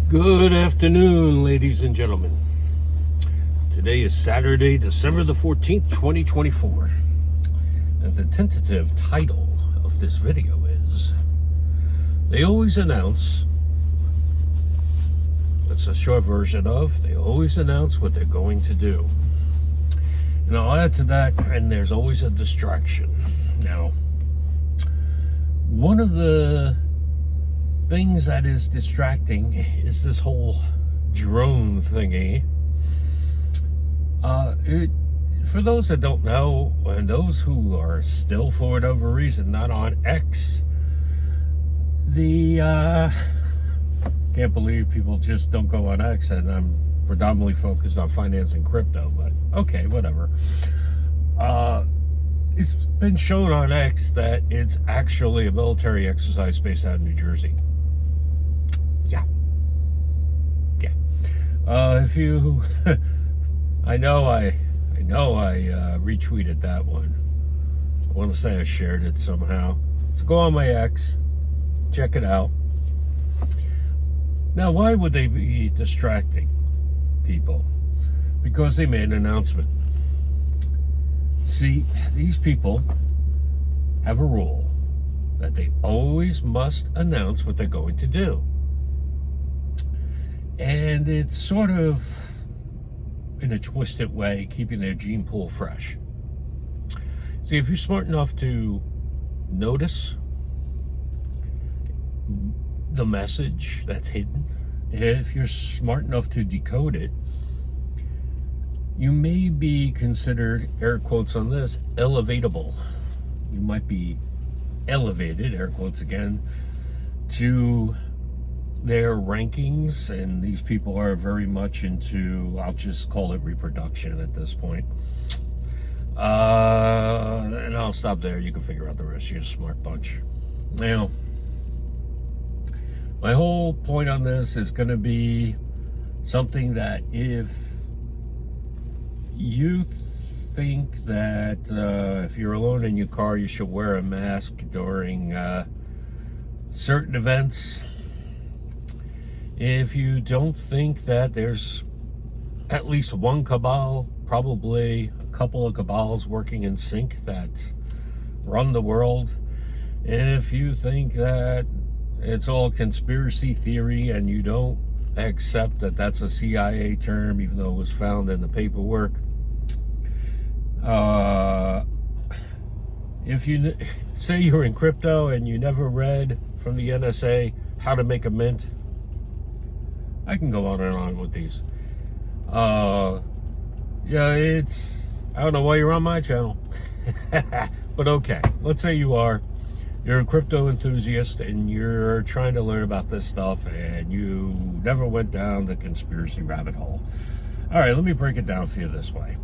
Good afternoon, ladies and gentlemen. Today is Saturday, December the 14th, 2024. And the tentative title of this video is, they always announce, that's a short version of, they always announce what they're going to do. And I'll add to that, and there's always a distraction. Now, one of the things that is distracting is this whole drone thingy. For those that don't know, and those who are still, for whatever reason, not on X, can't believe people just don't go on X, and I'm predominantly focused on finance and crypto, but okay, whatever. It's been shown on X that it's actually a military exercise based out of New Jersey. If you, I know I retweeted that one. I want to say I shared it somehow. So go on my X, check it out. Now, why would they be distracting people? Because they made an announcement. See, these people have a rule that they always must announce what they're going to do. And it's sort of, in a twisted way, keeping their gene pool fresh. See, if you're smart enough to notice the message that's hidden, if you're smart enough to decode it, you may be considered, air quotes on this, elevatable. You might be elevated, air quotes again, to their rankings, and these people are very much into, I'll just call it reproduction at this point. And I'll stop there. You can figure out the rest. You're a smart bunch. Now, my whole point on this is going to be something that if you think that if you're alone in your car, you should wear a mask during certain events. If you don't think that there's at least one cabal, probably a couple of cabals working in sync that run the world, and if you think that it's all conspiracy theory and you don't accept that that's a CIA term, even though it was found in the paperwork, if you say you're in crypto and you never read from the NSA how to make a mint, I can go on and on with these. I don't know why you're on my channel. But okay, let's say you're a crypto enthusiast and you're trying to learn about this stuff and you never went down the conspiracy rabbit hole. All right, let me break it down for you this way.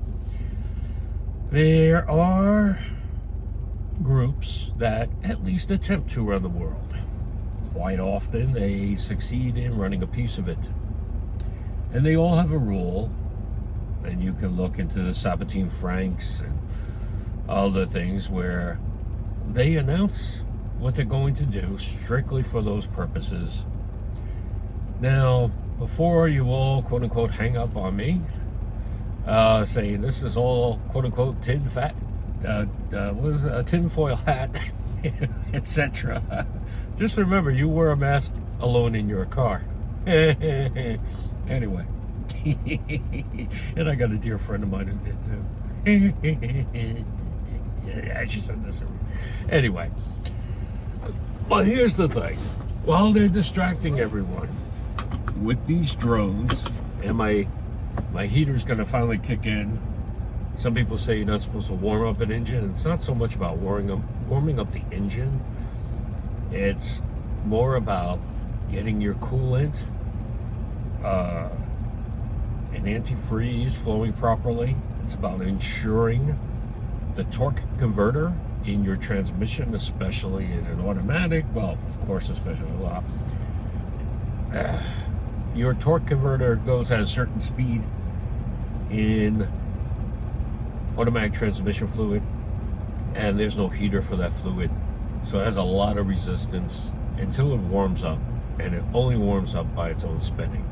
There are groups that at least attempt to run the world. Quite often they succeed in running a piece of it. And they all have a rule, and you can look into the Sabatine Franks and other things where they announce what they're going to do strictly for those purposes. Now, before you all quote-unquote hang up on me, saying this is all quote-unquote tinfoil hat, etc. Just remember, you wear a mask alone in your car. Anyway. And I got a dear friend of mine who did too. Yeah, she said this. Anyway. Well, here's the thing. While they're distracting everyone with these drones, and my heater's going to finally kick in. Some people say you're not supposed to warm up an engine. It's not so much about warming up the engine. It's more about getting your coolant and antifreeze flowing properly. It's about ensuring the torque converter in your transmission, especially in an automatic, well, of course, especially your torque converter goes at a certain speed in automatic transmission fluid, and there's no heater for that fluid, so it has a lot of resistance until it warms up. and it only warms up by its own spinning.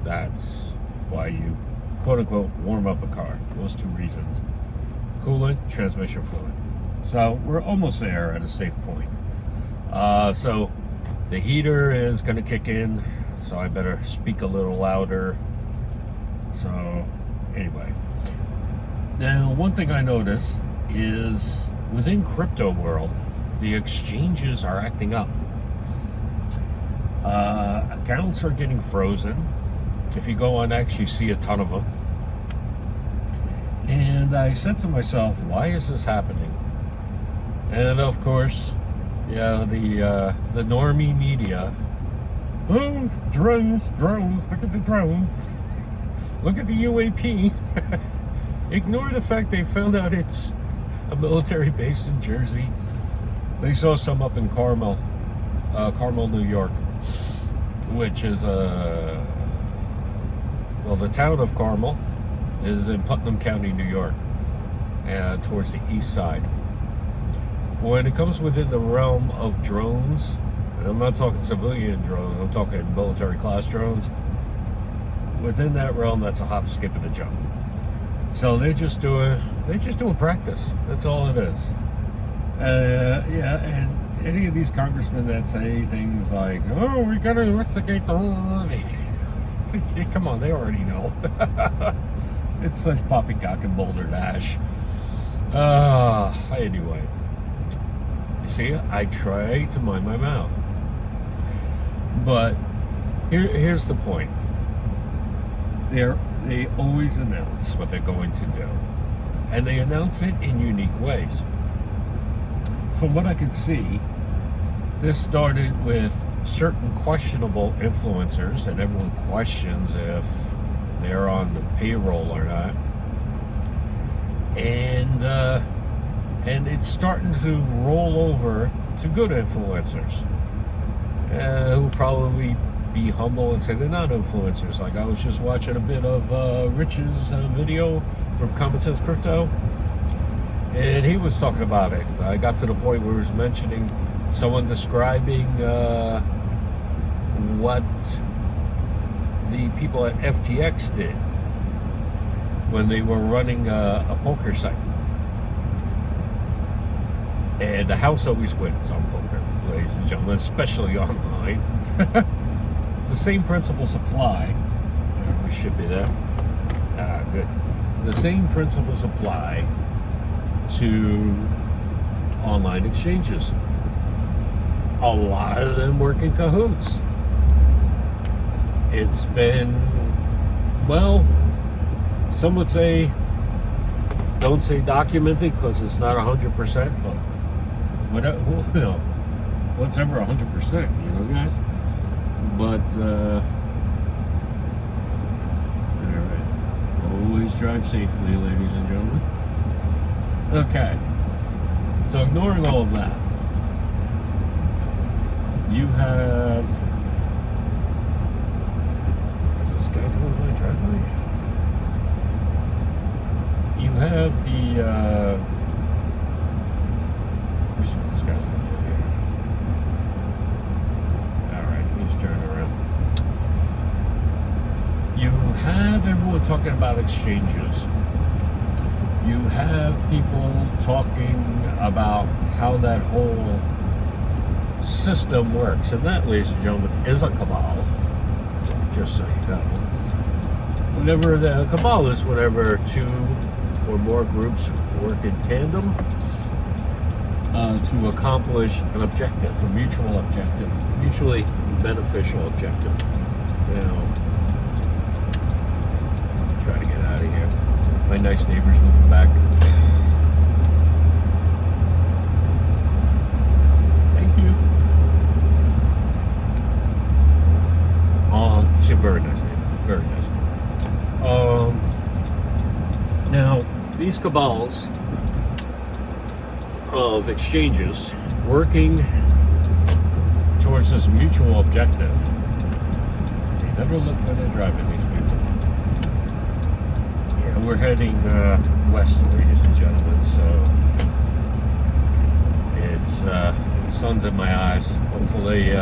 That's why you, quote unquote, warm up a car. Those two reasons. Coolant, transmission fluid. So we're almost there at a safe point. So the heater is going to kick in, so I better speak a little louder. So anyway, now one thing I noticed is within crypto world, the exchanges are acting up. Accounts are getting frozen. If you go on X, you see a ton of them. And I said to myself, why is this happening? And of course, yeah, the normie media. Oh, drones, look at the drones. Look at the UAP. Ignore the fact they found out it's a military base in Jersey. They saw some up in Carmel, New York, which is the town of Carmel is in Putnam County, New York, towards the east side. When it comes within the realm of drones, and I'm not talking civilian drones, I'm talking military class drones, within that realm, that's a hop, skip, and a jump. So they're just doing practice. That's all it is. Yeah, and any of these congressmen that say things like, "Oh, we gotta investigate the," come on, they already know. It's such poppycock and balderdash. Anyway, you see, I try to mind my mouth, but here's the point. They always announce what they're going to do, and they announce it in unique ways. From what I could see, this started with certain questionable influencers, and everyone questions if they're on the payroll or not. And it's starting to roll over to good influencers who probably be humble and say they're not influencers. Like I was just watching a bit of Rich's video from Common Sense Crypto, and he was talking about it. I got to the point where he was mentioning someone describing what the people at FTX did when they were running a poker site. And the house always wins on poker, ladies and gentlemen, especially online. The same principles apply. We should be there. Good. The same principles apply to online exchanges. A lot of them work in cahoots. It's been, well, some would say, don't say documented because it's not 100%, but whatever, what's ever 100%, guys? But, always drive safely, ladies and gentlemen. Okay, so ignoring all of that, you have, is this guy going to my driveway? You have the, what's this guy's going to do here? Alright, he's turning around. You have everyone talking about exchanges. You have people talking about how that whole system works. And that, ladies and gentlemen, is a cabal. Just so you know. Whenever the cabal is whenever two or more groups work in tandem to accomplish an objective, a mutual objective, mutually beneficial objective. Now, try to get out of here. My nice neighbor's moving back. Thank you. She's a very nice neighbor. Very nice neighbor. Now, these cabals of exchanges working towards this mutual objective, they never look when they're driving, these people. Yeah, we're heading west, ladies and gentlemen, so it's sun's in my eyes. Hopefully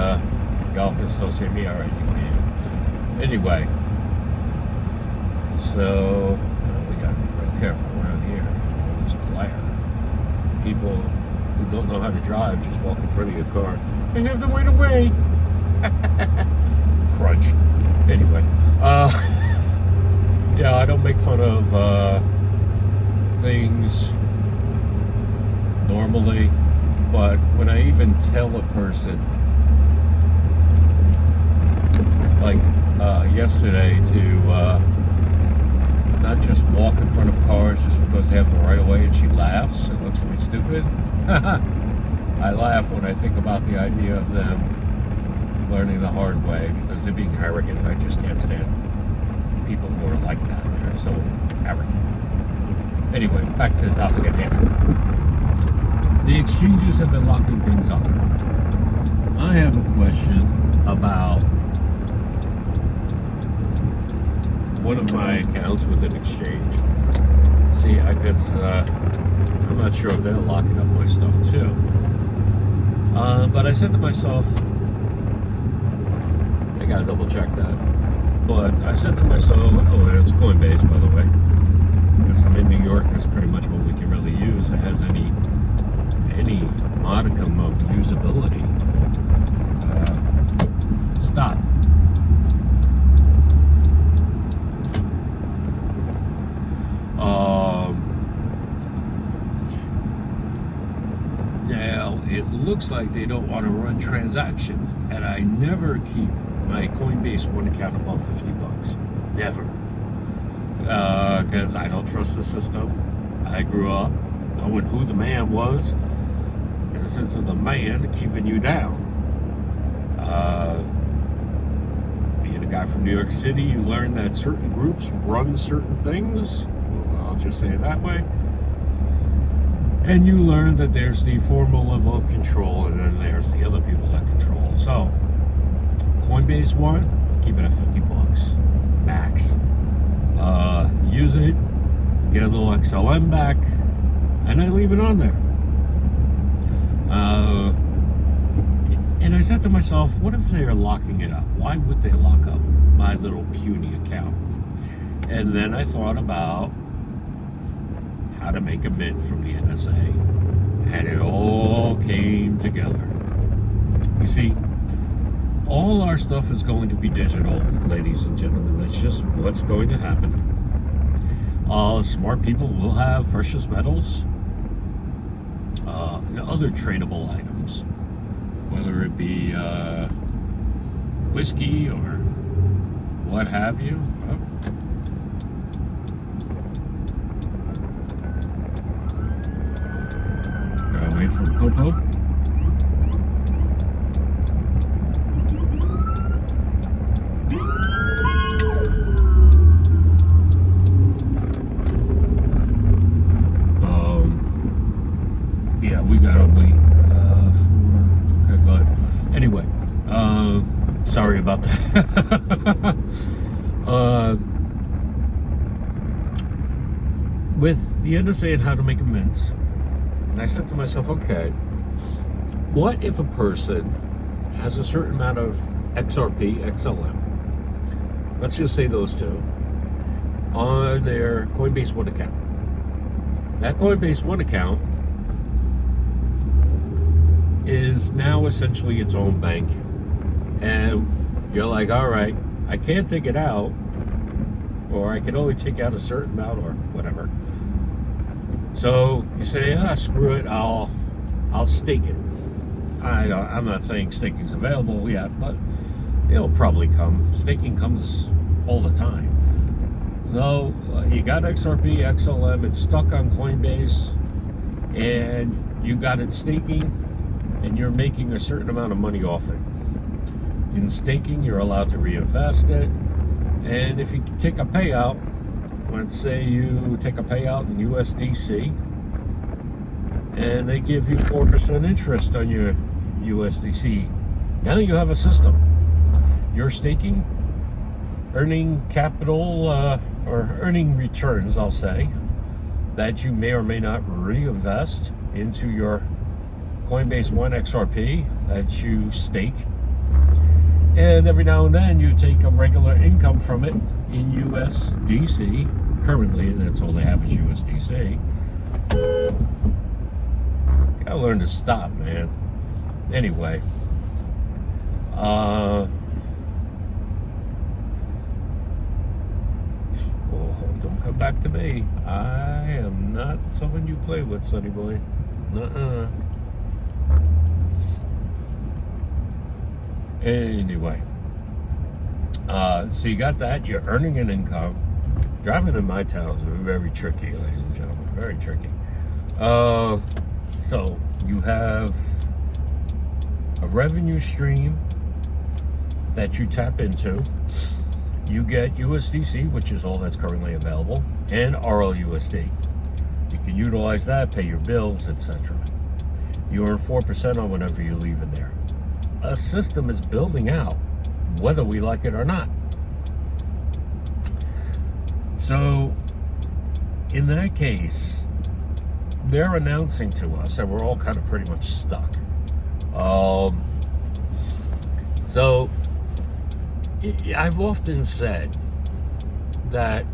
Y'all can still see me? Alright, you can. Anyway, so we gotta be real careful around here. There's glare. People who don't know how to drive just walk in front of your car. They have the right of way. Crunch. Anyway, yeah, I don't make fun of things normally, but when I even tell a person, like yesterday, to not just walk in front of cars just because they have the right of way, and she laughs and looks at me stupid. I laugh when I think about the idea of them learning the hard way because they're being arrogant. I just can't stand people who are like that. They're so arrogant. Anyway, back to the topic at hand. The exchanges have been locking things up. I have a question about one of my accounts with an exchange. See, I guess I'm not sure if they're locking up my stuff too. But I said to myself, I gotta double check that. But I said to myself, oh, it's Coinbase, by the way, because I'm in New York. That's pretty much what we can really use. It has any modicum of usability. Stop. Now it looks like they don't want to run transactions, and I never keep my Coinbase One account above $50. Never. Because I don't trust the system. I grew up knowing who the man was, in the sense of the man keeping you down. Being a guy from New York City, you learn that certain groups run certain things. Well, I'll just say it that way. And you learn that there's the formal level of control, and then there's the other people that control. So, Coinbase One, I'll keep it at $50 max. Use it, get a little XLM back, and I leave it on there. And I said to myself, what if they're locking it up? Why would they lock up my little puny account? And then I thought about how to make a mint from the NSA, and it all came together. You see, all our stuff is going to be digital, ladies and gentlemen. That's just what's going to happen. Smart people will have precious metals, and other tradable items, whether it be whiskey or what have you. Gotta wait for Popo. Yeah, we gotta wait for. Okay, good. Anyway, sorry about that. With the NSA and how to make amends, and I said to myself, okay, what if a person has a certain amount of XRP, XLM, let's just say those two, on their Coinbase One account. That Coinbase One account is now essentially its own bank, and you're like, all right, I can't take it out, or I can only take out a certain amount, or whatever. So you say, screw it, I'll stake it. I'm not saying staking's available yet, but it'll probably come. Staking comes all the time. So you got XRP, XLM, it's stuck on Coinbase, and you got it staking, and you're making a certain amount of money off it. In staking, you're allowed to reinvest it, and if you take a payout, let's say you take a payout in USDC, and they give you 4% interest on your USDC. Now you have a system. You're staking, earning capital, or earning returns, I'll say, that you may or may not reinvest into your Coinbase One XRP that you stake. And every now and then you take a regular income from it in USDC. Currently, that's all they have is USDC. Gotta learn to stop, man. Anyway, oh, don't come back to me. I am not someone you play with, Sonny boy. Nuh-uh. Anyway, so you got that. You're earning an income. Driving in my town is very tricky, ladies and gentlemen. Very tricky. So you have a revenue stream that you tap into. You get USDC, which is all that's currently available, and RLUSD. You can utilize that, pay your bills, etc. You earn 4% on whenever you leave in there. A system is building out, whether we like it or not. So, in that case, they're announcing to us that we're all kind of pretty much stuck. So, I've often said that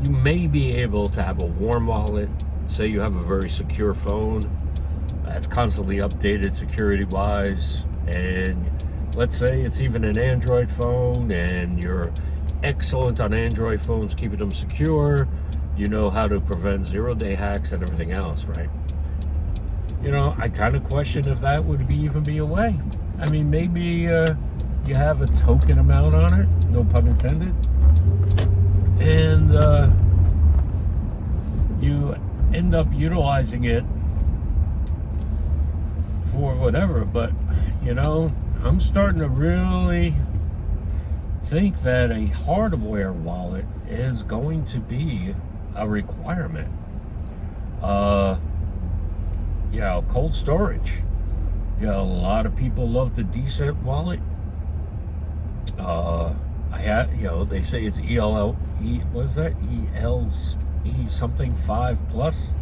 you may be able to have a warm wallet. Say you have a very secure phone that's constantly updated security-wise, and let's say it's even an Android phone, and you're excellent on Android phones, keeping them secure. You know how to prevent zero-day hacks and everything else, right? You know, I kind of question if that would even be a way. I mean, maybe you have a token amount on it, no pun intended, and you end up utilizing it for whatever. But, you know, I'm starting to really think that a hardware wallet is going to be a requirement. You know, cold storage. You know, a lot of people love the decent wallet. I have, you know, they say it's what is that? ELE something 5 plus.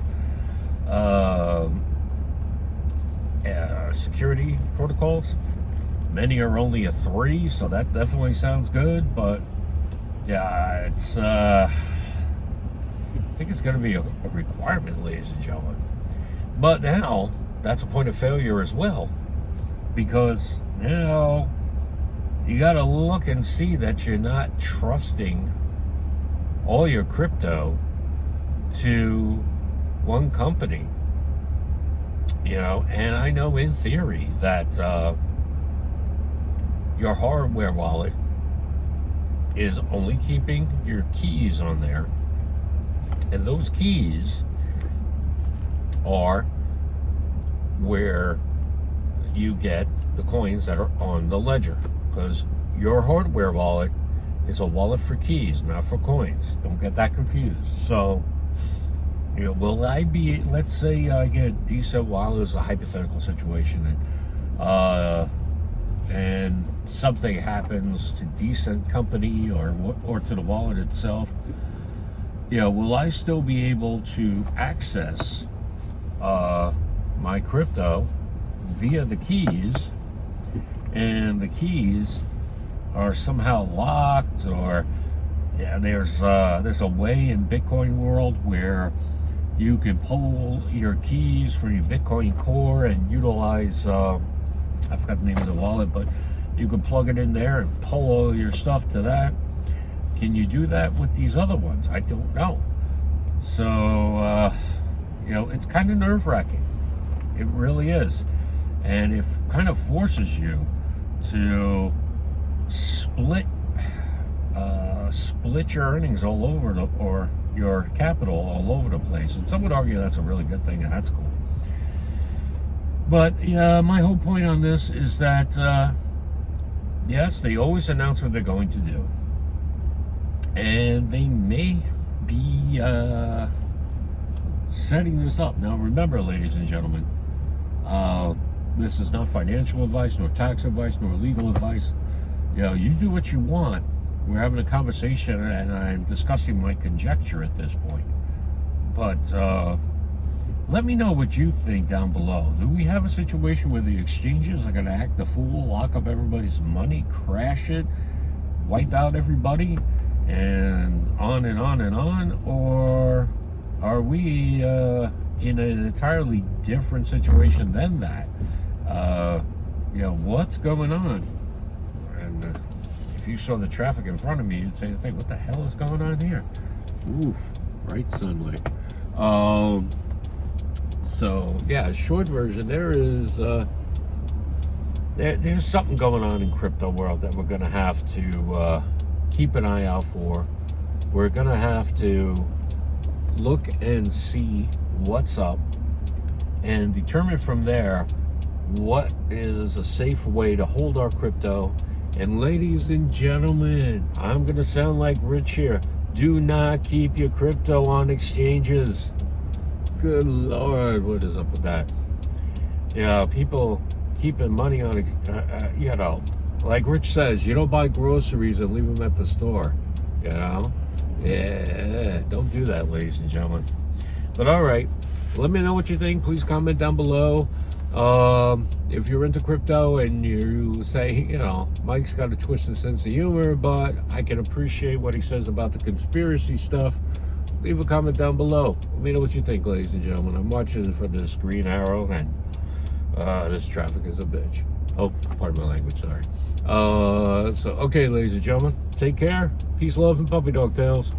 Security protocols. Many are only a 3, so that definitely sounds good. But yeah, it's I think it's going to be a requirement, ladies and gentlemen. But now that's a point of failure as well, because now you got to look and see that you're not trusting all your crypto to one company. You know, and I know in theory that your hardware wallet is only keeping your keys on there, and those keys are where you get the coins that are on the ledger, because your hardware wallet is a wallet for keys, not for coins. Don't get that confused. So, you know, will I be, let's say I get a decent wallet, as a hypothetical situation, and something happens to decent company or to the wallet itself, you know, will I still be able to access my crypto via the keys, and the keys are somehow locked, or yeah, there's a way in Bitcoin world where you can pull your keys from your Bitcoin core and utilize I forgot the name of the wallet, but you can plug it in there and pull all your stuff to that. Can you do that with these other ones? I don't know. So you know, it's kind of nerve-wracking. It really is. And it kind of forces you to split your earnings all over or your capital all over the place. And some would argue that's a really good thing, and that's cool. But yeah, my whole point on this is that yes, they always announce what they're going to do, and they may be setting this up. Now remember, ladies and gentlemen, this is not financial advice, nor tax advice, nor legal advice. You know, you do what you want. We're having a conversation, and I'm discussing my conjecture at this point. But Let me know what you think down below. Do we have a situation where the exchanges are going to act the fool, lock up everybody's money, crash it, wipe out everybody, and on and on and on? Or are we in an entirely different situation than that? What's going on? And if you saw the traffic in front of me, you'd say, what the hell is going on here? Oof, bright sunlight. So yeah, short version, there's something going on in crypto world that we're going to have to keep an eye out for. We're going to have to look and see what's up and determine from there what is a safe way to hold our crypto. And ladies and gentlemen, I'm going to sound like Rich here. Do not keep your crypto on exchanges. Good Lord, what is up with that? People keeping money on, like Rich says, you don't buy groceries and leave them at the store, Yeah, don't do that, ladies and gentlemen. But all right, let me know what you think. Please comment down below. If you're into crypto and you say, Mike's got a twisted sense of humor, but I can appreciate what he says about the conspiracy stuff, leave a comment down below. Let me know what you think, ladies and gentlemen. I'm watching for this green arrow, and this traffic is a bitch. Oh, pardon my language, sorry. Okay, ladies and gentlemen, take care. Peace, love, and puppy dog tails.